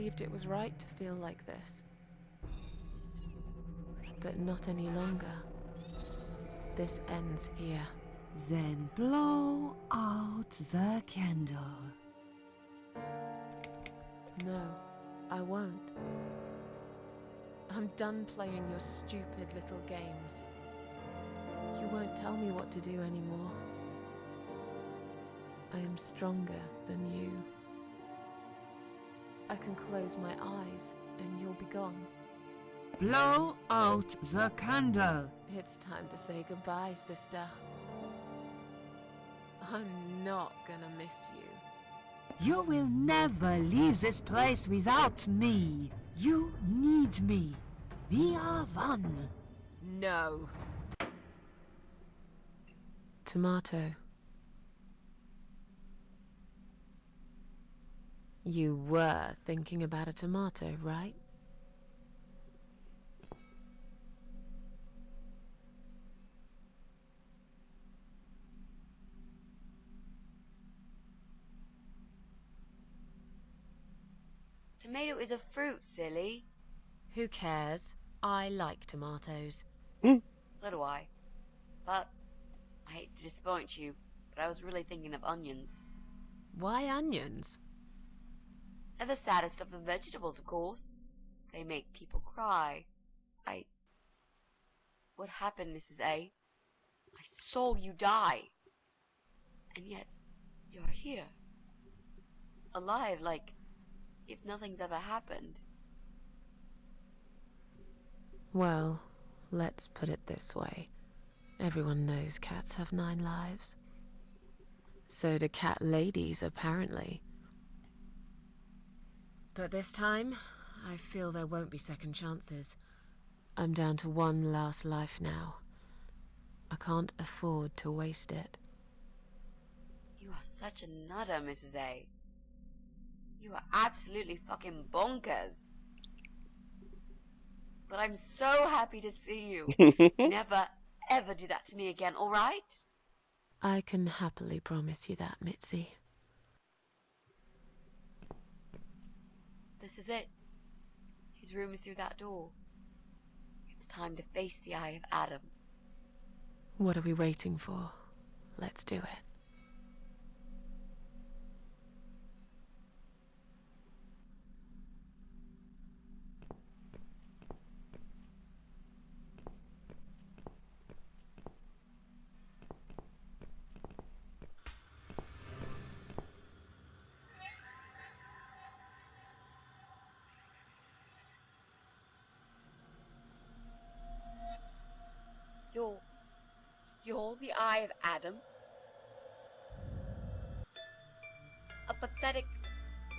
believed it was right to feel like this. But not any longer. This ends here. Then blow out the candle. No, I won't. I'm done playing your stupid little games. You won't tell me what to do anymore. I am stronger than you. I can close my eyes and you'll be gone. Blow out the candle. It's time to say goodbye, sister. I'm not gonna miss you. You will never leave this place without me. You need me. We are one. No. Tomato. You were thinking about a tomato, right? Tomato is a fruit, silly. Who cares? I like tomatoes. So do I. But I hate to disappoint you, but I was really thinking of onions. Why onions? They're the saddest of the vegetables, of course. They make people cry. What happened, Mrs. A? I saw you die. And yet, you're here. Alive, like if nothing's ever happened. Well, let's put it this way. Everyone knows cats have 9 lives. So do cat ladies, apparently. But this time, I feel there won't be second chances. I'm down to 1 last life now. I can't afford to waste it. You are such a nutter, Mrs. A. You are absolutely fucking bonkers. But I'm so happy to see you. Never, ever do that to me again, alright? I can happily promise you that, Mitzi. This is it. His room is through that door. It's time to face the Eye of Adam. What are we waiting for? Let's do it. You're the Eye of Adam? A pathetic,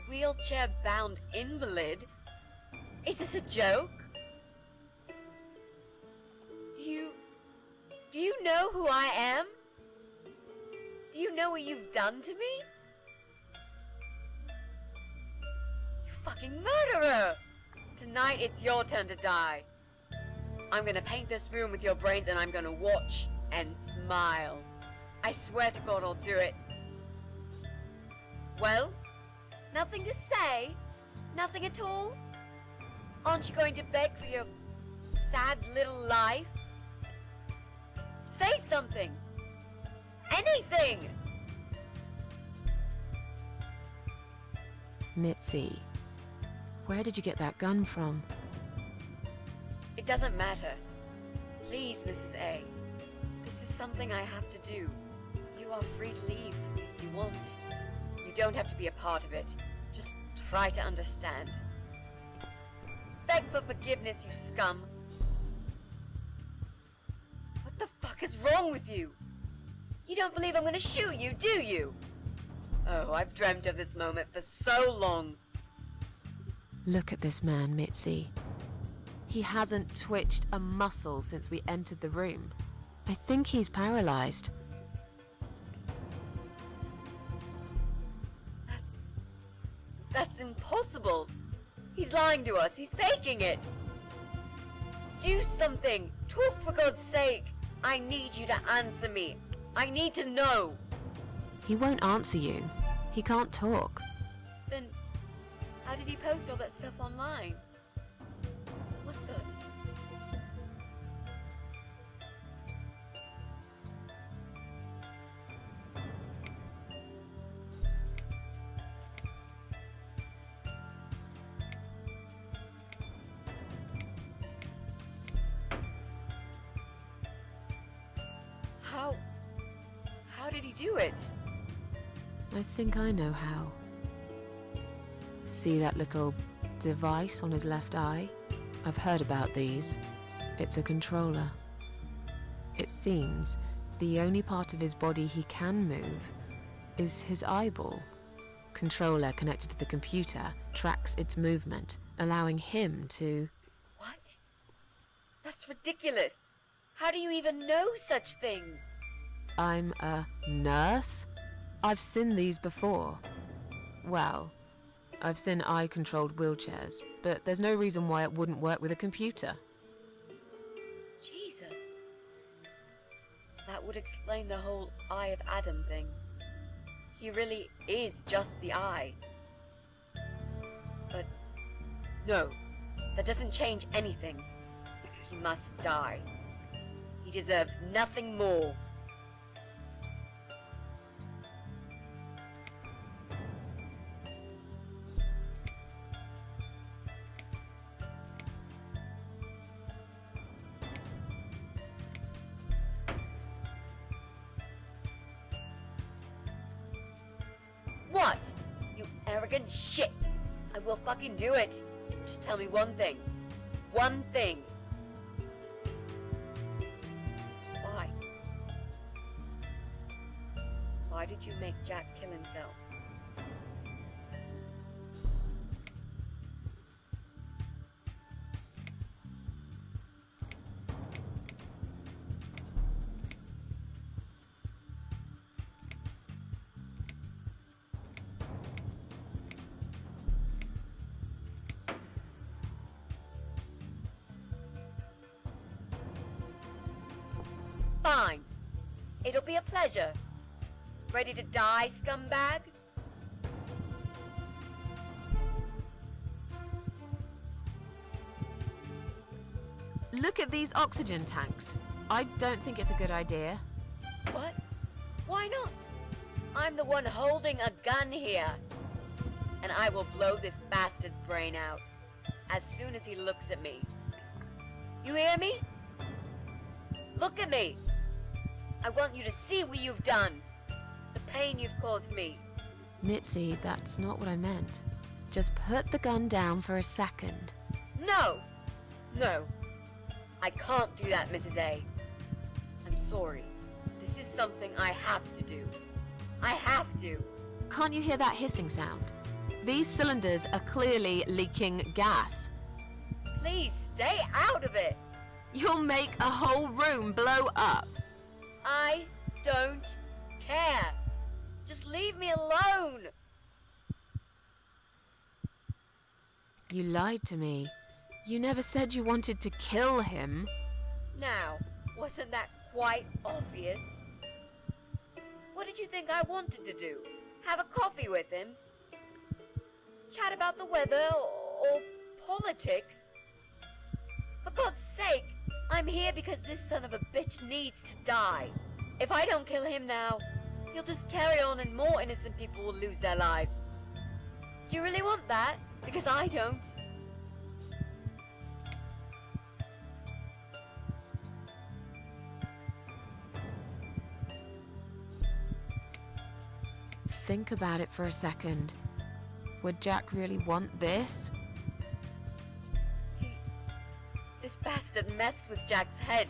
wheelchair-bound invalid? Is this a joke? Do you know who I am? Do you know what you've done to me? You fucking murderer! Tonight it's your turn to die. I'm gonna paint this room with your brains and I'm gonna watch and smile. I swear to God I'll do it. Well, nothing to say? Nothing at all? Aren't you going to beg for your sad little life? Say something! Anything! Mitzi, where did you get that gun from? It doesn't matter. Please, Mrs. A. This is something I have to do. You are free to leave if you want. You don't have to be a part of it. Just try to understand. Beg for forgiveness, you scum. What the fuck is wrong with you? You don't believe I'm gonna shoot you, do you? Oh, I've dreamt of this moment for so long. Look at this man, Mitzi. He hasn't twitched a muscle since we entered the room. I think he's paralyzed. That's impossible. He's lying to us. He's faking it. Do something. Talk, for God's sake. I need you to answer me. I need to know. He won't answer you. He can't talk. Then How did he post all that stuff online? What the? How did he do it? I think I know how. See that little device on his left eye? I've heard about these. It's a controller. It seems the only part of his body he can move is his eyeball. Controller connected to the computer tracks its movement, allowing him to... What? That's ridiculous. How do you even know such things? I'm a nurse? I've seen these before. Well, I've seen eye-controlled wheelchairs, but there's no reason why it wouldn't work with a computer. Jesus. That would explain the whole Eye of Adam thing. He really is just the eye. But no, that doesn't change anything. He must die. He deserves nothing more. What? You arrogant shit! I will fucking do it! Just tell me one thing. One thing. Why? Why did you make Jack kill himself? Fine. It'll be a pleasure. Ready to die, scumbag? Look at these oxygen tanks. I don't think it's a good idea. What? Why not? I'm the one holding a gun here. And I will blow this bastard's brain out as soon as he looks at me. You hear me? Look at me! I want you to see what you've done. The pain you've caused me. Mitzi, that's not what I meant. Just put the gun down for a second. No! No. I can't do that, Mrs. A. I'm sorry. This is something I have to do. I have to. Can't you hear that hissing sound? These cylinders are clearly leaking gas. Please stay out of it. You'll make a whole room blow up. I don't care. Just leave me alone. You lied to me. You never said you wanted to kill him. Now, wasn't that quite obvious? What did you think I wanted to do? Have a coffee with him? Chat about the weather or politics? For God's sake, I'm here because this son of a bitch needs to die. If I don't kill him now, he'll just carry on and more innocent people will lose their lives. Do you really want that? Because I don't. Think about it for a second. Would Jack really want this? This bastard messed with Jack's head.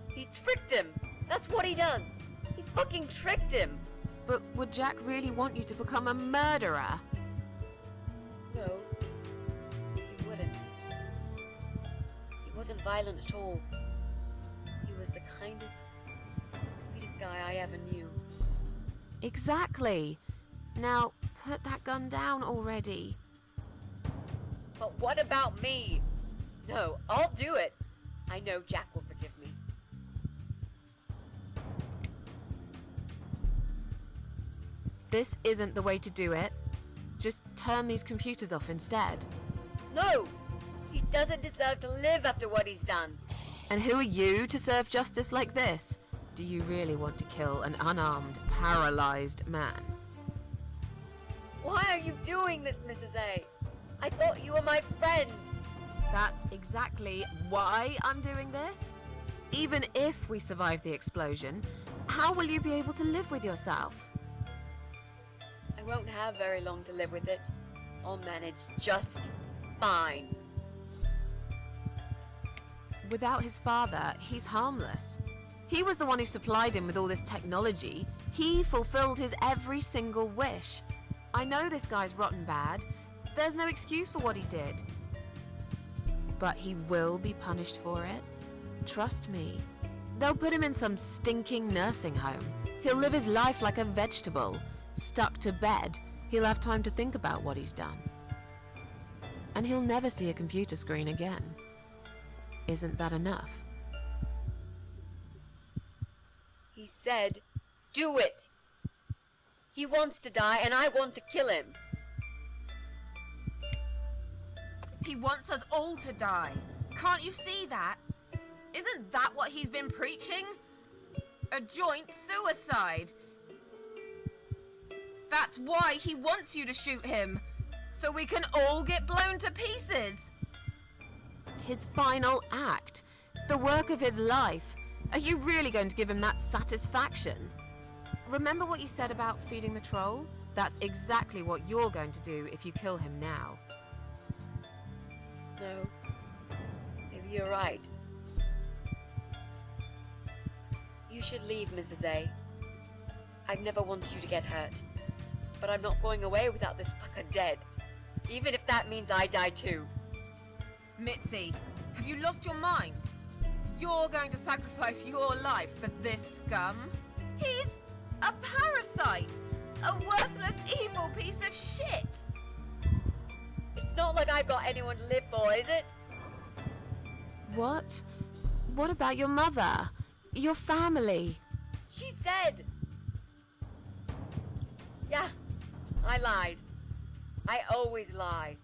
He tricked him. That's what he does. He fucking tricked him. But would Jack really want you to become a murderer? No, he wouldn't. He wasn't violent at all. He was the kindest, sweetest guy I ever knew. Exactly. Now, put that gun down already. But what about me? No, I'll do it. I know Jack will forgive me. This isn't the way to do it. Just turn these computers off instead. No! He doesn't deserve to live after what he's done. And who are you to serve justice like this? Do you really want to kill an unarmed, paralyzed man? Why are you doing this, Mrs. A? I thought you were my friend. That's exactly why I'm doing this. Even if we survive the explosion, how will you be able to live with yourself? I won't have very long to live with it. I'll manage just fine. Without his father, he's harmless. He was the one who supplied him with all this technology. He fulfilled his every single wish. I know this guy's rotten bad. There's no excuse for what he did. But he will be punished for it. Trust me. They'll put him in some stinking nursing home. He'll live his life like a vegetable. Stuck to bed. He'll have time to think about what he's done. And he'll never see a computer screen again. Isn't that enough? He said, do it! He wants to die and I want to kill him. He wants us all to die. Can't you see that? Isn't that what he's been preaching? A joint suicide. That's why he wants you to shoot him. So we can all get blown to pieces. His final act. The work of his life. Are you really going to give him that satisfaction? Remember what you said about feeding the troll? That's exactly what you're going to do if you kill him now. No. Maybe you're right. You should leave, Mrs. A. I've never wanted you to get hurt. But I'm not going away without this fucker dead. Even if that means I die too. Mitzi, have you lost your mind? You're going to sacrifice your life for this scum? He's a parasite! A worthless, evil piece of shit! It's not like I've got anyone to live for, is it? What? What about your mother? Your family? She's dead! Yeah, I lied. I always lie.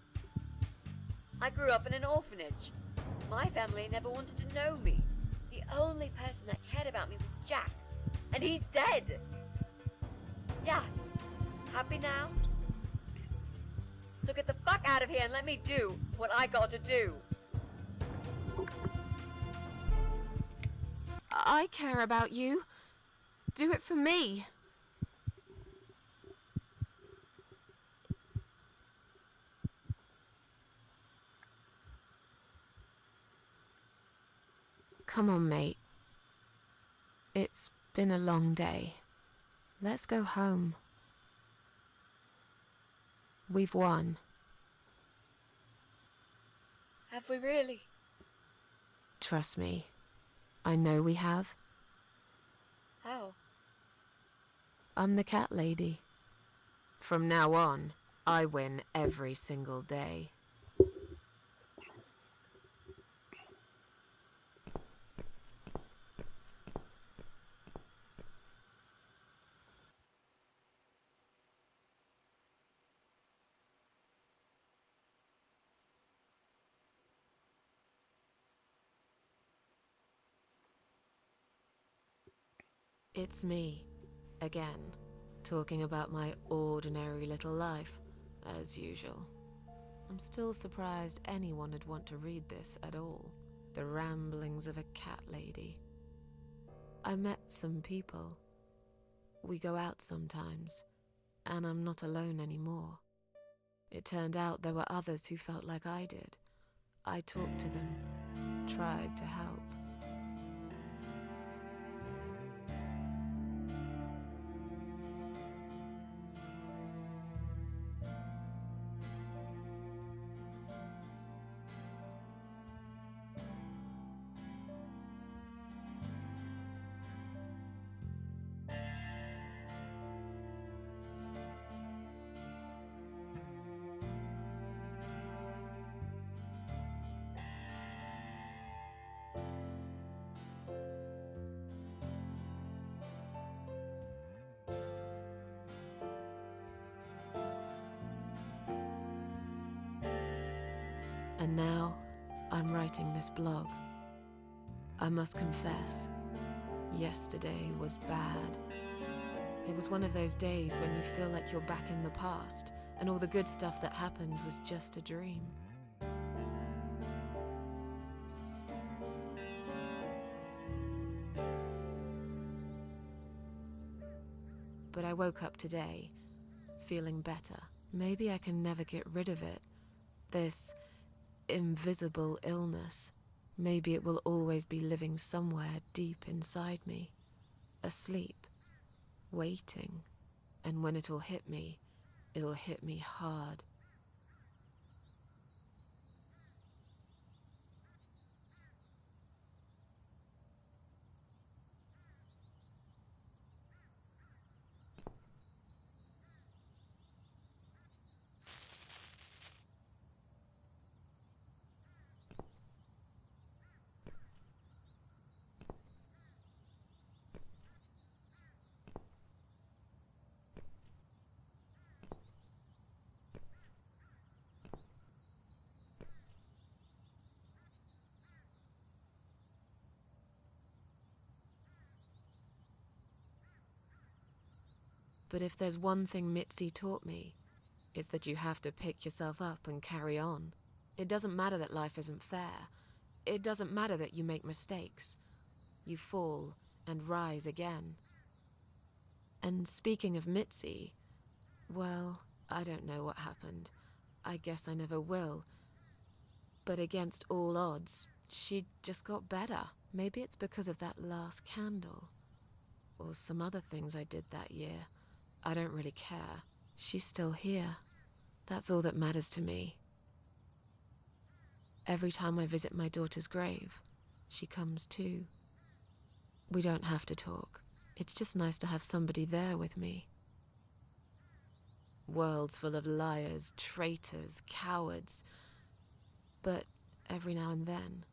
I grew up in an orphanage. My family never wanted to know me. The only person that cared about me was Jack. And he's dead! Yeah, happy now? So get the fuck out of here and let me do what I got to do. I care about you. Do it for me. Come on, mate. It's been a long day. Let's go home. We've won. Have we really? Trust me. I know we have. How? I'm the cat lady. From now on, I win every single day. It's me, again, talking about my ordinary little life, as usual. I'm still surprised anyone would want to read this at all. The ramblings of a cat lady. I met some people. We go out sometimes, and I'm not alone anymore. It turned out there were others who felt like I did. I talked to them, tried to help. And now, I'm writing this blog. I must confess, yesterday was bad. It was one of those days when you feel like you're back in the past, and all the good stuff that happened was just a dream. But I woke up today, feeling better. Maybe I can never get rid of it. This invisible illness. Maybe it will always be living somewhere deep inside me, asleep, waiting. And when it'll hit me hard. But if there's one thing Mitzi taught me, it's that you have to pick yourself up and carry on. It doesn't matter that life isn't fair. It doesn't matter that you make mistakes. You fall and rise again. And speaking of Mitzi, well, I don't know what happened. I guess I never will. But against all odds, she just got better. Maybe it's because of that last candle. Or some other things I did that year. I don't really care. She's still here. That's all that matters to me. Every time I visit my daughter's grave, she comes too. We don't have to talk. It's just nice to have somebody there with me. Worlds full of liars, traitors, cowards. But every now and then,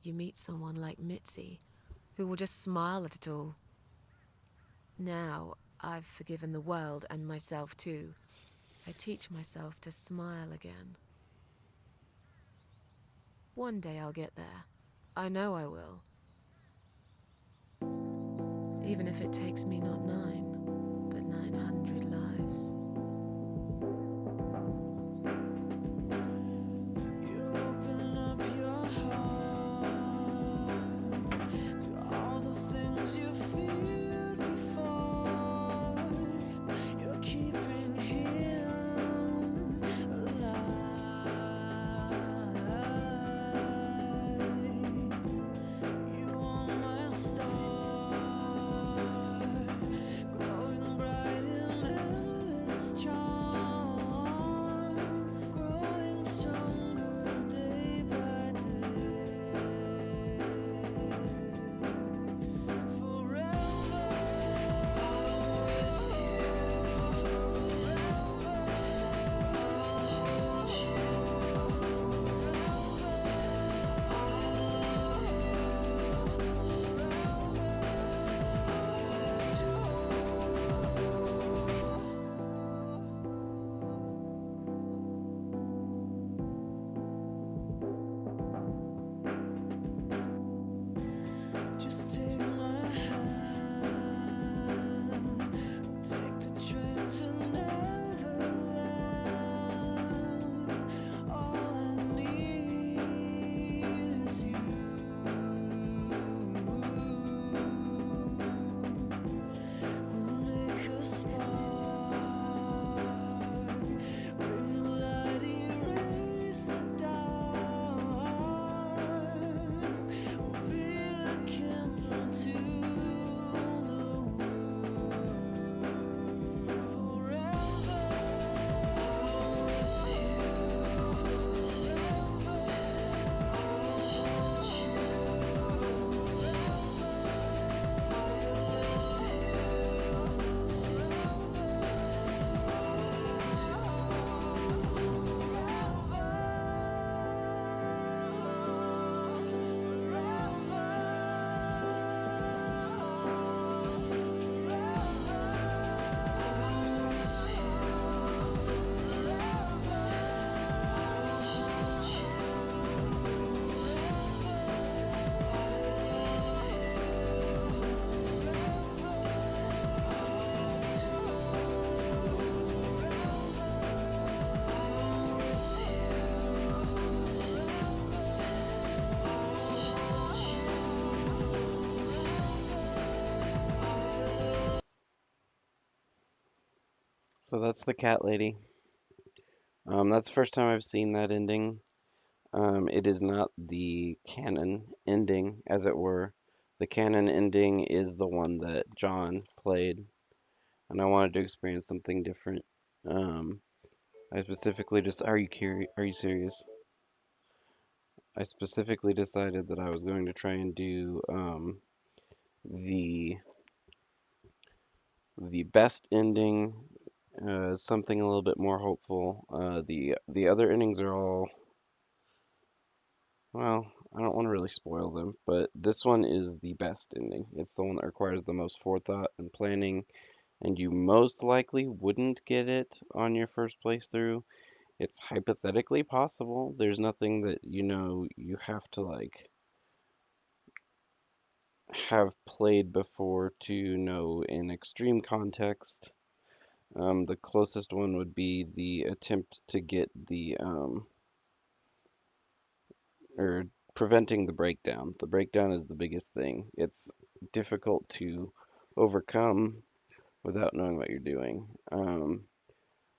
you meet someone like Mitzi, who will just smile at it all. Now, I've forgiven the world and myself too. I teach myself to smile again. One day I'll get there. I know I will. Even if it takes me not 9, but 900 lives. Glowing bright in So that's the cat lady. That's the first time I've seen that ending. It is not the canon ending, as it were. The canon ending is the one that John played, and I wanted to experience something different. Um, I specifically just, are you curious? Are you serious? I specifically decided that I was going to try and do the the best ending, something a little bit more hopeful. The other endings are all, well, I don't want to really spoil them, but this one is the best ending. It's the one that requires the most forethought and planning, and you most likely wouldn't get it on your first playthrough. It's hypothetically possible. There's nothing that you have to like have played before to know in extreme context. The closest one would be the attempt to get or preventing the breakdown. The breakdown is the biggest thing. It's difficult to overcome without knowing what you're doing.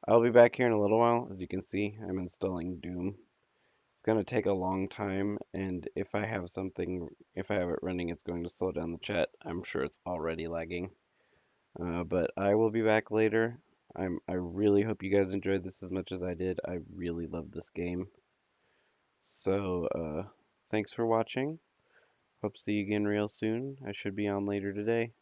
I'll be back here in a little while. As you can see, I'm installing Doom. It's going to take a long time, and if I have it running, it's going to slow down the chat. I'm sure it's already lagging. But I will be back later. I really hope you guys enjoyed this as much as I did. I really love this game. So, thanks for watching. Hope to see you again real soon. I should be on later today.